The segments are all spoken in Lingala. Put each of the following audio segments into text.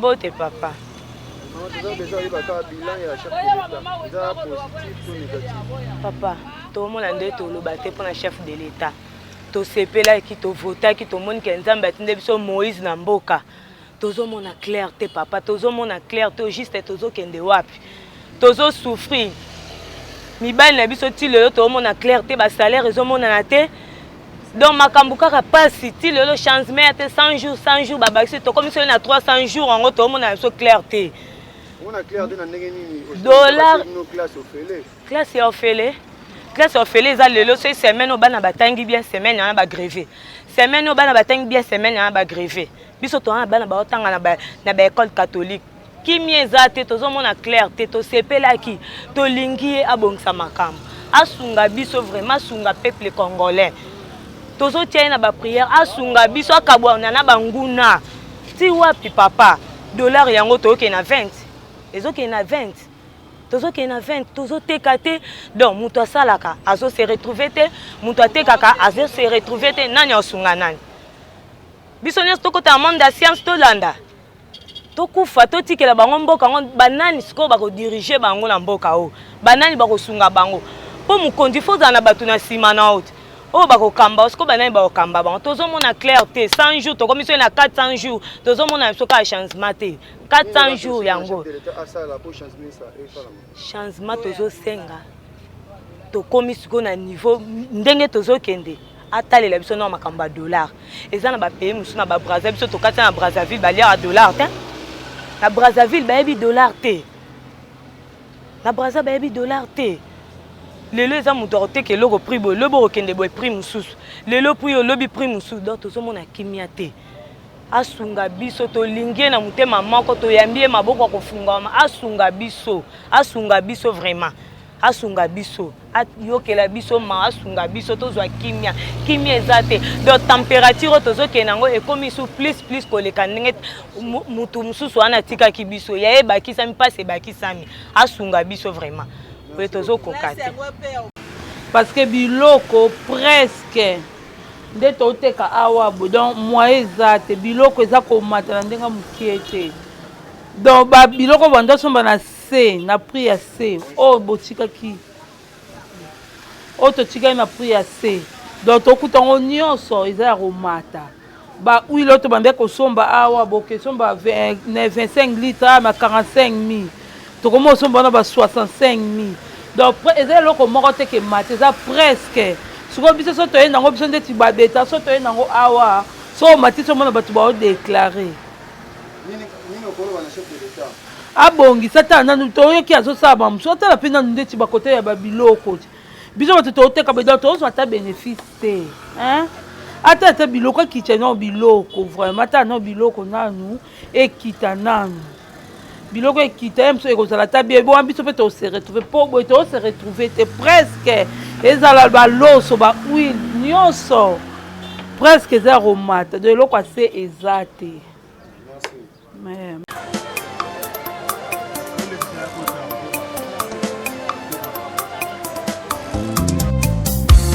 Mbote papa. Papa, tout le monde a dit que pour le chef de l'État. To sepela qui to vota qui to monde qui nzambe atinde biso Moïse na mboka. Tozo mona clarté papa, tozo mona clarté juste tozo kende wapi. Tozo souffrir. Mibali na biso ti lelo to mona clarté ba salaire ezo mona na te. Donc makambuka ka pasi ti lelo changement ate 100 jours baba ki to comme si na 300 jours en to mona biso clarté. On a clarté na ndenge nini dollar classe ofele. Classe ofele. Classe ofele za lelo c'est semaine obana batangi bien semaine na ba grevé. Semaine obana batangi bien semaine na ba grevé. Biso to na bana ba otanga na ba école catholique. Kimi ezate tozo mona clarté to sepela ki to lingi abongisa makambo. Asunga biso vraiment asunga peuple congolais. Tozo tia na ba prière asunga biso akabwa na ba nguna. Ti wapi papa dollar yango to ke na 20. Ezo ke na 20. Tozo ke na 20, tozo tekate donc muto salaka azo se retrouver te, muto tekaka azo se retrouver te nani osunga nani. Biso nyas to kota monde da science to landa. To kufa to tikela bango mboka ngo banani siko bako diriger bango na mboka o. Banani bako sunga bango. Po mukondi foza na batu na sima na out. Oh bako kamba siko banani bako kamba bango. Tozo mona clarté 100 jours to comme si na 400 jours. Tozo mona soka changement te. 400 jours yango. Changement tozo senga. To komi siko na niveau ndenge tozo kende. Atale la biso na makamba dollar. Eza na ba pays musu na ba Brazzaville biso to kata na Brazzaville ba lire à dollar te. Na Brazzaville ba yebi dollar te. Na Brazzaville ba yebi dollar te. Lelo eza muto te ke loko prix bo lobo kende bo prix mususu. Lelo prix o lobi prix mususu donc tozo mona kimia te. Asunga biso to lingie na mutema moko to yambie maboko kofungama asunga biso vraiment asunga biso yokela biso ma asunga biso tozwa kimia ezate de température tozo kenango ekomi su plus koleka ndenge mutu mususu ana tika ki biso yaye bakisami passe bakisami asunga biso vraiment we tozo kokate parce que biloko presque nde toteka awa donc moyen ezate biloko eza komata na ndenga mokie te donc biloko bando somba na se na prix ya se oyo botikaki oyo totikaki na prix ya se donc tokuta yango nyonso eza ya komata bahuile oyo tobande kosomba awa bokesomba 25 litres ma 45 000 tokomi osomba wana ba 65 000 donc eza eloko moko te ke mata eza presque siko biso so toye nango biso ndeti babeta so toye nango awa so mati so mona bato bao déclarer abongisa ta nanu toyoki azosala bamosu atala mpe nanu ndeti bakote ya babiloko biso bato tooteka bedao tozwa ata bénéfice te ata biloko ekita nano biloko vraiment ata nano biloko nanu ekita nanu biloko ekita ye moso ekozala ta bie boa biso mpe tose retrouve mpo boye tose retrouve te presque ezala baloso bahuile nyonso presque eza romata do eloko ase eza te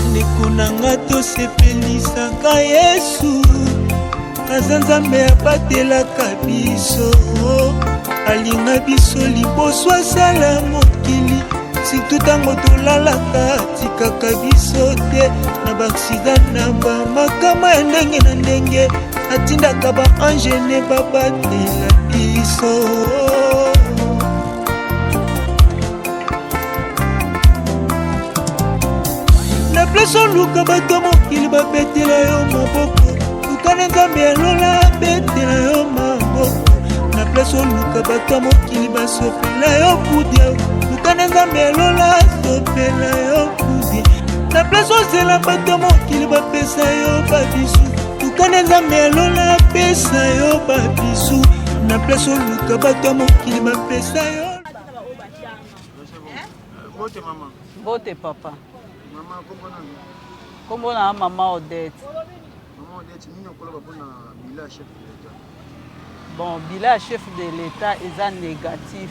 ndeko nanga tosepelisaka yesu aza nzambe abatelaka biso alinga biso liboso asala mokili surtout ntango tolalaka tikaka biso te na baaksida na bamakama ya ndenge na ndenge atindaka baangene babatela biso na place oluka bato mokili babetela yo maboko luka na nzambe yalola abetela yo maboko na place oluka bato mokili basopela yo kudia luka na nzambe yalola asopela yo kudia na place ozela bato mokili bapesa yo babisu luka na nzambe yalola apesa yo babisu na place oluka bato mokili bapesa yo. Bote mama. Bote papa. Mama kombo na mama Odette. Mama Odette nini okoloba mpona bila chef de l'État? Bon, bila chef de l'État eza négatif.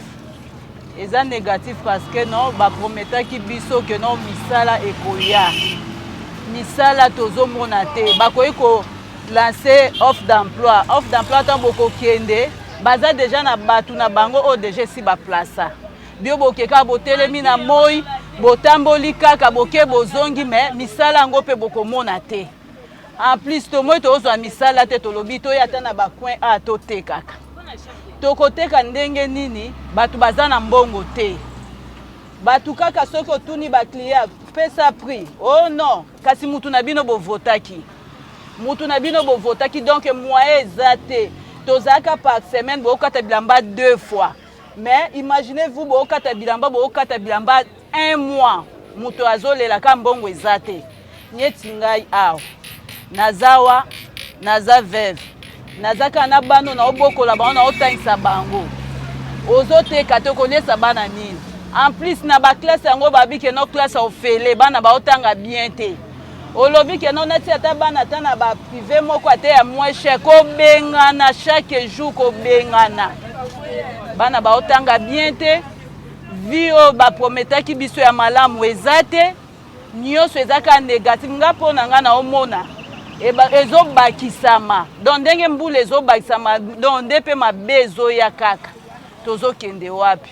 Eza négatif parce que non baprometaki biso que non misala ekoya. Misala tozomona te. Bakoyi ko lancer offre d'emploi. Offre d'emploi tant boko kende baza déjà na batu na bango o déjà si ba plaça bio bokeka botelemi na moi botamboli kaka boke bozongi mais misala ngo pe bokomona te en plus to moi tozwa misala te tolobi to yata na ba coin a to te kaka tokoteka ndenge nini batu baza na mbongo te batu kaka soki otuni ba client pesa prix oh non kasi mutu na bino bovotaki donc moyen ezate tozaka par semaine bokata bilamba 2 fois mais imaginez-vous bokata bilamba 1 mois mutu azolela ka mbongo ezate nyeti ngai aw nazawa naza veuve nazaka na bano na obokola bango na otangisa bango ozoteka te koliesa bana nini en plus na ba classe yango babike no classe ofele bana ba otanga bien te olobi ke non neti ata bana ta na ba privé moko ate ya moins cher ko bengana chaque jour ko bengana bana ba otanga bien te vio ba prometaki biso ya malamu ezate nyonso ezaka négatif nga pona nga na omona ezobakisama donc ndenge mbula ezobakisama donc nde mpe mabe ezoya kaka tozokende wapi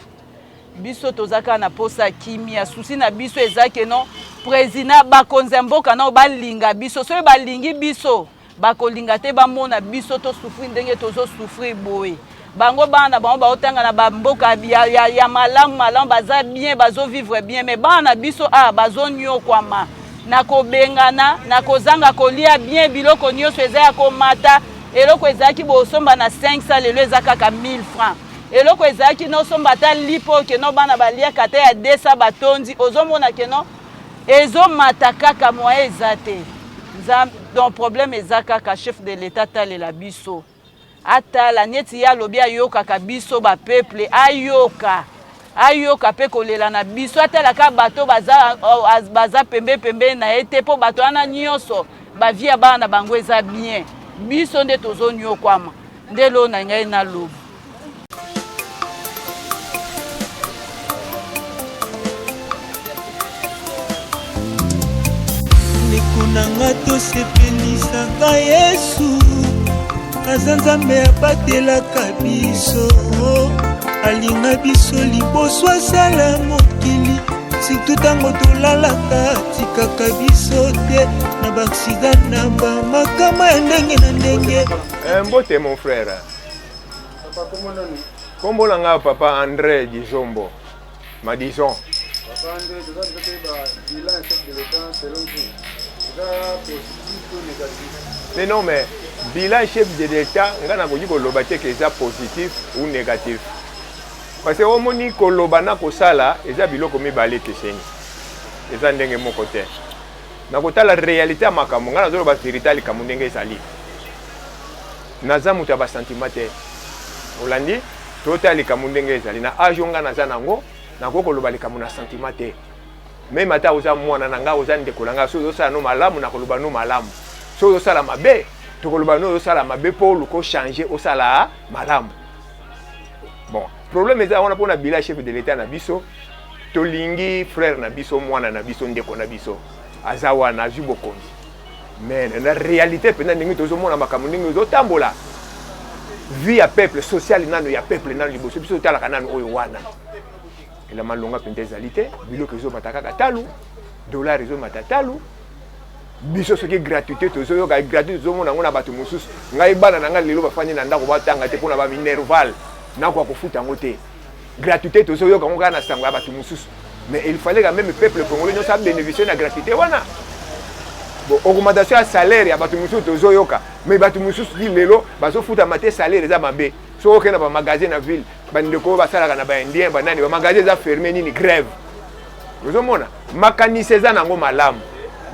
biso tozaka na posa kimia susi na biso ezake no président bakonzi mboka na balinga biso soki balingi biso bakolinga te bamona biso tosufri ndenge tozosufri boye bango bana bango baotanga na bamboka ya malamu baza bien bazovivre bien mais bana biso bazonyokwama na kobengana na kozanga kolia bien biloko nyonso eza ya komata eloko ezalaki bosomba na 500 lelo eza kaka 1000 francs eloko ezalaki nosomba ata lipo keno bana baliaka te ya 200 batondi ozomona keno ezomata kaka moyen eza te donc problème eza kaka chef de l'état talela biso atala neti ya lobi ayokaka biso bapeuple ayoka pe kolela na biso atalaka bato baza pembe na ye te mpo bato wana nyonso bavie ya bana bango eza bien biso nde tozonyokwama nde lo na ngai nalobi nekunanga tosepelisaka Yesu aza Nzambe abatelaka biso alinga biso liboso asala mokili surtout ntango tolalaka tikaka biso te na baaksida na bamakama ya ndenge na ndenge. Mbote mon frère kombo na nga papa André Dizombo Madison. Papa André, tu vas te bilan chef de l'État selon vous. Positif ou négatif? Mais non, mais bilan chef de l'État, on a dit que c'est positif ou négatif. Parce que on dit que l'obana ko sala, eza biloko mibale keseni. Eza ndenge mon côté. Na kota la réalité makambo, ngana zo ba vérité li kamundenge sali. Naza muta ba sentiment te. Olandi, tota li kamundenge sali na ajonga naza nango, na koko loba li kamuna sentiment te. Même ata oza mwana nanga oza ndekolanga so osala no malamu na koloba no malamu so osala mabe to koloba no osala mabe po luko changer osala malamu. Bon problème eza on a pona bila chef de l'état na biso to lingi frère na biso mwana na biso ndeko na biso azawa na jubokonzi mais na réalité pena ndingi tozo mona makambo ndingi zo tambola vie ya peuple social nano ya peuple nano liboso biso tala kanano oyo wana. Et la malonga pentezalité, bilo que zo mataka talu, dollar zo matatalu, biso soki gratuité tozo yo gratuité zo mona ngona batu mususu, ngai bana nanga lelo bafani na ndako batanga te pona ba minerval, na kwa kofuta ngote. Gratuité tozo yo kango na sango batu mususu. Mais il fallait quand même le peuple congolais nous ça bénéficier de la gratuité wana. Bon, augmentation de salaire ya batu mususu tozo yoka, mais batu mususu di lelo bazo futa maté salaire za mabe. So okena ba magasin na ville bandeko basala na ba indien banani ba magasin za fermé nini grève. Vous omona makanise za nango malamu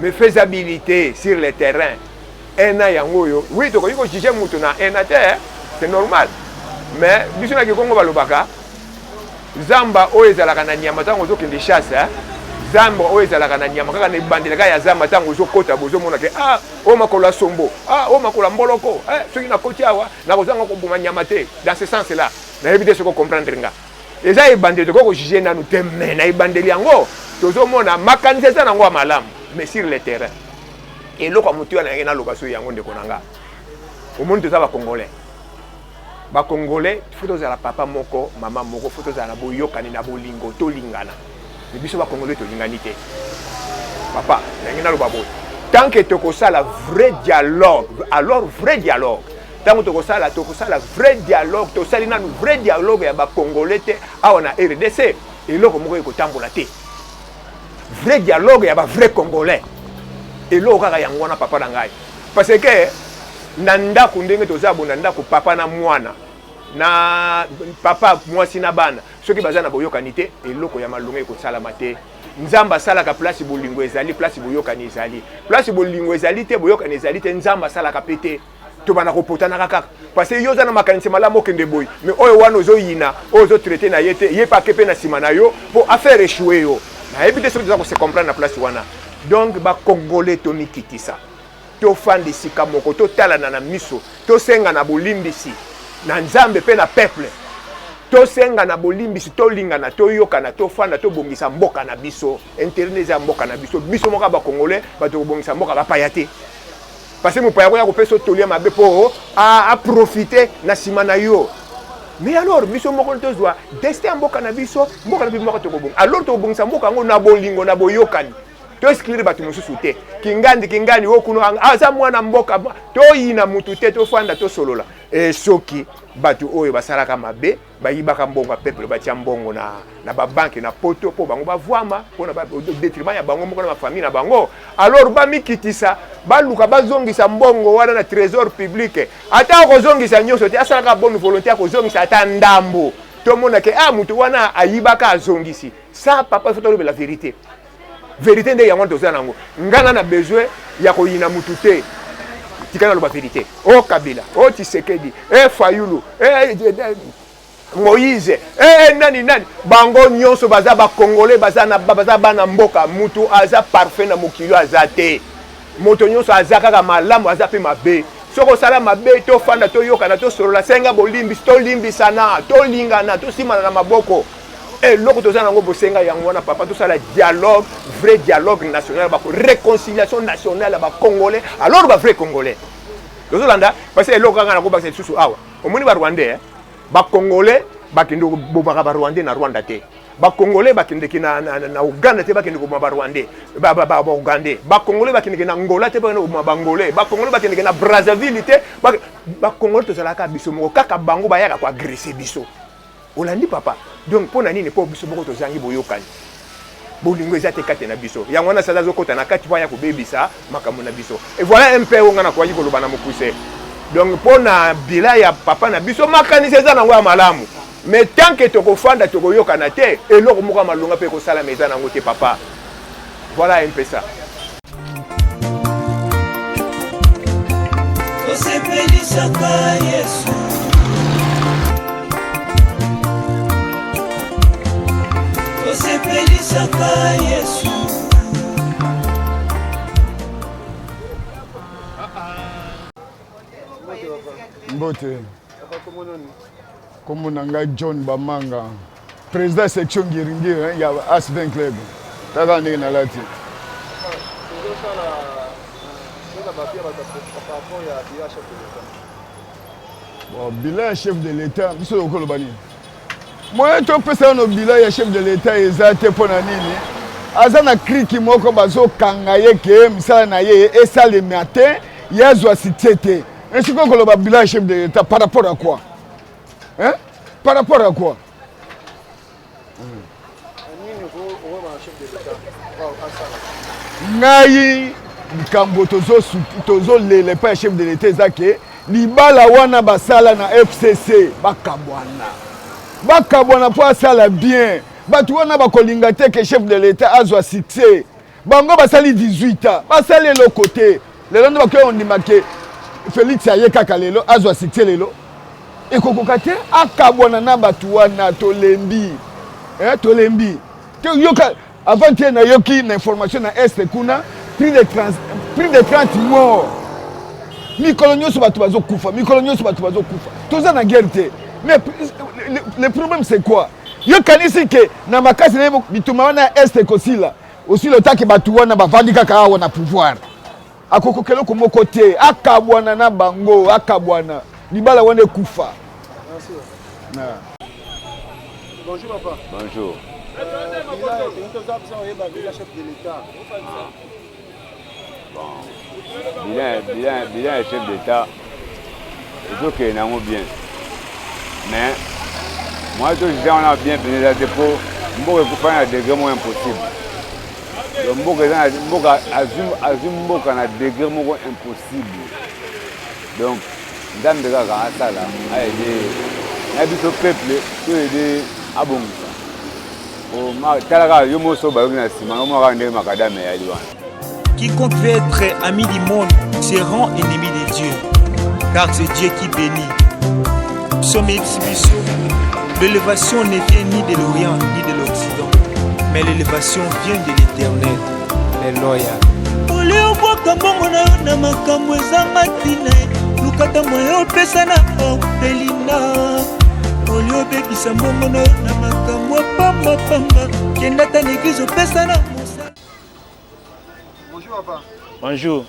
mais faisabilité sur le terrain ena yango yo oui to ko juger mutu na ena te c'est normal mais biso na Kongo balobaka zamba oyo ezalaka na nyama tango zokende chasse zamba oyo ezalaka na nyama kaka na bandelaka ya zamba tango zokota bozomona ke o makola sombo o makola mboloko soki na koti awa na kozanga koboma nyama te dans ce sens là na ebite soko comprendre nga eza ebandeli ko juger nanu te mais na ebandeli yango tozomona makanisa za nango malamu mais sur le terrain et loko mutu na ngena loba so yango ndeko nanga au monde toza ba congolais ba congolais faut tozala papa moko mama moko faut tozala boyokani na bolingo tolingana mais biso ba congolais tolingani te papa ngina lo babo tant que tokosala vrai dialogue alors vrai dialogue tant que tokosala vrai dialogue tosali na vrai dialogue ya ba congolais te awa na RDC eloko moko ekotambola te vrai dialogue ya ba vrai congolais eloko kaka yango wana papa na ngai parce que nanda kundenge tozabo nanda ko papa na mwana na papa mwasi na bana soki bazana boyokani te eloko ya malonga ekosala mate nzamba sala ka place bolingo ezali place boyokani ezali place bolingo ezali te boyokani ezali te nzamba sala ka pété to bana ko potana kaka parce que yoza na makanisi malamu kende boy mais oyo wana ozo yina ozo traiter na yete yepa kepe na sima na yo pour affaire échouer yo na ebite soki ko se comprendre na place wana donc ba congolais to mikitisa to fandi sika moko to talana na miso to senga na bolimbisi na nzambe pe na peuple to senga na bolimbisi to lingana to yokana to fanda to bongisa mboka na biso internet ya mboka na biso biso moka ba congolais ba to bongisa mboka ba payate parce que mo paya ko peso tolia mabe po a profiter na sima na yo mais alors biso moko to zwa destin mboka na biso mboka to bong alors to bongisa mboka ngo na bolingo na boyokani to esclire batu mususu te kingandi okuno aza mwana mboka to yina mutu te to fanda to solola e soki batu oyo basalaka mabe bayibaka mbongo peuple batia mbongo na ba banque na poto po bango bavwama pona ba détriment ya bango moko na famille na bango alors ba mikitisa baluka bazongisa mbongo wana na trésor public ata ko zongisa nyoso te asalaka bonne volonté ko zongisa ata ndambo to mona ke mutu wana ayibaka azongisi ça papa faut dire la vérité vérité nde yango tozana nango ngana na besoin ya koyina mutu te tikana lo ba vérité o Kabila o Tshisekedi Fayulu Moïse nani bango nyonso baza ba congolais baza bana mboka mutu aza parfait na mokilo azate moto nyonso azaka malamu azape mabe soko sala mabe to fanda to yokana to solola senga bolimbi to limbisana to lingana to simana na maboko loko tozana ngo bosenga yango wana papa to sala dialogue vrai dialogue national ba réconciliation nationale ba congolais alors ba vrai congolais lozolanda parce que loko ngana ko ba susu awa omoni ba rwandais ba congolais ba kindo bobaka ba rwandais na Rwanda te ba congolais ba kindeki na Uganda te ba kindeki ba rwandais ba ugandais ba congolais ba kindeki na Angola te ba ngolais ba congolais ba kindeki na Brazzaville te ba congolais to sala ka biso moko kaka bango ba yaka ko agresser biso olandi papa donc pona nini po biso moko tozangi boyokani bolingo ezate kate na biso yango na sala zokota na kati pa ya kobebisa makambo na biso et voilà un peu onga na kwa yiko loba na mokuse donc pona bila ya papa na biso makanisa za nango ya malamu mais tant que tokofanda tokoyokana te eloko moko malonga pe ko sala meza nango te papa voilà un peu ça Osepelisaka Yesu Osepelisaka Yesu Mbote komona nga John Bamanga président section Ngiringiri ya Asben Club taka ndenge na lati bon bilan chef de l'état biso lokolo bani moi to pesa no bilan ya chef de l'état ezate pona nini aza na kriki moko bazo kanga ye ke misala na ye esa le matin yazwa sitete est-ce que le bilan chef de l'état par rapport à quoi hein par rapport à quoi ngai kambo tozo le pas chef de l'état zake libala wana basala na FCC bakabwana po asala bien batu wana bakolinga te ke chef de l'état azwa succès bango basali 18 ans basali le côté lelo ndo bakoyo ndimake Félix ayeka lelo azwa succès lelo ekokoka te akabwana na batu wana tolembi te yoka avant que na yoki na information na est kuna plus de 30 morts mikolo nyonso batu bazokufa toza na guerre te mais le problème c'est quoi yokanisi ke na makasi na bituma wana est kosila aussi le temps que batu wana bavandi kaka awa na pouvoir akokokelo komoko te akabwana na bango akabwana libala wana ekufa Bonjour papa. Bonjour. Bon. Bilan est chef d'État. Il faut qu'il y ait bien. Mais moi, je dis on a bien fini la dépôt. Je ne peux pas faire un degré moins impossible. Je ne peux pas faire un degré moins impossible. Donc, dans le cas de ça, il y a des peuple qui ont été abondants. Quiconque veut être ami du monde se rend ennemi de Dieu, car c'est Dieu qui bénit. Psaume exhibition. L'élévation ne vient ni de l'Orient ni de l'Occident, mais l'élévation vient de l'Éternel. Alléluia. Olioboka mbongo na yo na makambo ezanga ntina lukata moyo opesa na orphelina oliobebisa mbongo na yo na makambo pambapamba kenda ta na église opesa na mosala. Bonjour papa. Bonjour.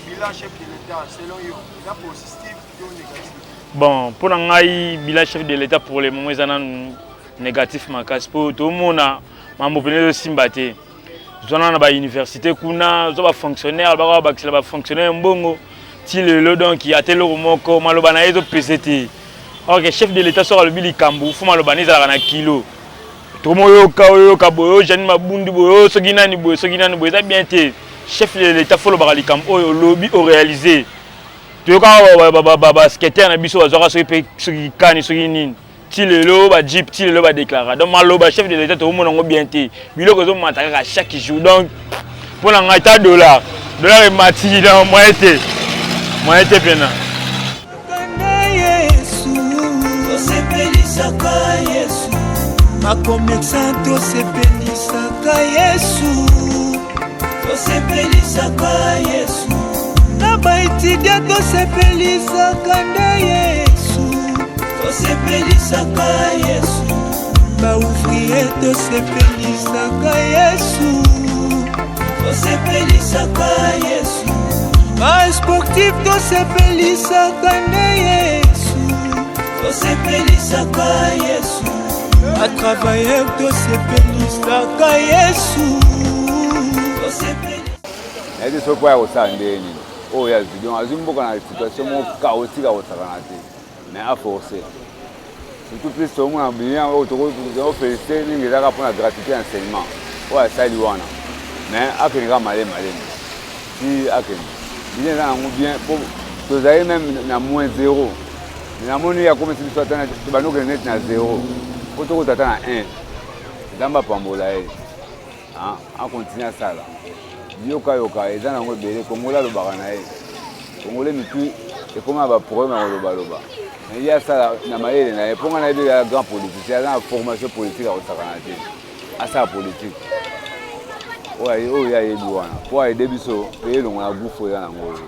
Bilan chef de l'État selon yo, il y a positif ou négatif? Bon, pour le bilan chef de l'État pour le moment, il y a un négatif. Pour tout le monde, je suis sympathique. Je suis à l'université, je suis fonctionnaire, je suis fonctionnaire, donc il y a tel moko, je suis PCT. Alors que chef de l'État sera le Billy Kambou, il faut que kilo. Tout le monde est bien. Chef de l'État, il faut le lobby réalisé. Tu as skater na biso bazora soki kani soki nini ti lelo ba jeep ti lelo ba déclarer donc maloba chef de l'État to monango bien te biloko zo mataka chaque jour donc pour la ngata dollar est mati dans moyen te pena Kana Yesu osepelisaka Yesu makomexanto osepelisaka Yesu osepelisaka Yesu Nabaitidia tosepelisaka nde Yesu tosepelisaka Yesu baouvrier tosepelisaka Yesu tosepelisaka Yesu basportif tosepelisaka nde Yesu tosepelisaka Yesu batravailleur tosepelisaka Yesu tosepelisaka Oh, il y a une situation chaotique à mais à forcer. Surtout plus au moins, on félicite pour la gratuité d'enseignement. Ouais, ça y est, mais à quel moment malin. Si à quel bien, vous avez même moins zéro. Mais il y a comme si vous êtes à zéro. Quand vous êtes à 1, dans ma pambola, on continue à ça. Yoka et dans le bébé, comme on l'a le baranaï, comme on l'a mis plus, et comment va pour eux, mais il y a ça, il y a pour un avis à la grande politique, il y a la formation politique à Osakanati, à sa politique. Oui, il y a des douanes. Pour aider Bisso, payer le moins à bouffer dans la mort.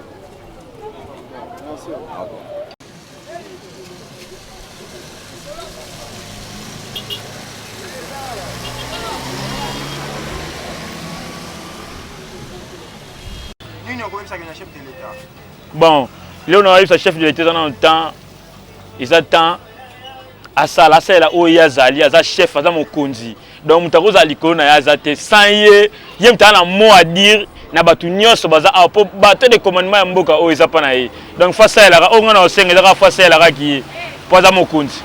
Bon, là on arrive à chef de l'État dans le temps, ils attendent à ça, là c'est là où il y a Zali, à ça chef, à ça mon konzi. Donc mutako Zali kona ya zate sans y a un mot à dire, na batu nyonso baza a pour battre des commandements mboka o isa pana yi. Donc face à là, on a aussi ngela face à là qui pour ça mon konzi.